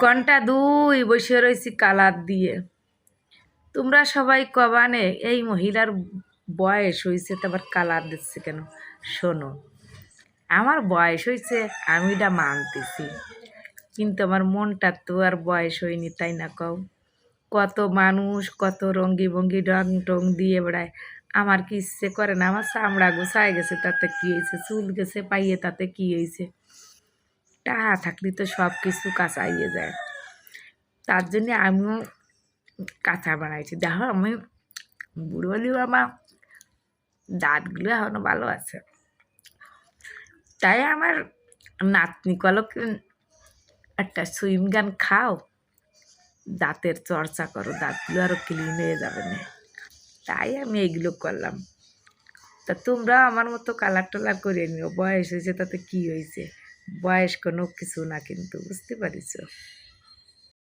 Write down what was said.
ঘন্টা ২ বসে রয়েছি কালার দিয়ে। তোমরা সবাই কবানে এই মহিলার বয়স হয়েছে তো আবার কালার দিচ্ছে কেন? শোনো, আমার বয়স হয়েছে, আমি এটা মানতেছি, কিন্তু আমার মনটা তো আর বয়স হয়নি, তাই না কও? কত মানুষ কত রঙ্গি ভঙ্গি রং টং দিয়ে বেড়ায়, আমার কি ইচ্ছে করে না? আমার চামড়া গোছায় গেছে, তাতে কি হয়েছে? চুল গেছে পাইয়ে, তাতে কি হয়েছে? টাকা থাকলে তো সব কিছু কাঁচাইয়ে যায়। তার জন্যে আমিও কাঁচা বানাইছি। দেখো, আমি বুড়ো হলেও আমার দাঁতগুলো এখনো ভালো আছে। তাই আমার নাতনি কলকে একটা সুইম গান খাও, দাঁতের চর্চা করো, দাঁতগুলো আরও ক্লিন হয়ে যাবে না। তাই আমি এইগুলো করলাম। তা তোমরা আমার মতো কালার টালার করে নিও। বয়স হয়েছে তাতে কি হয়েছে? বয়স কোনো কিছু না, কিন্তু বুঝতে পারিস।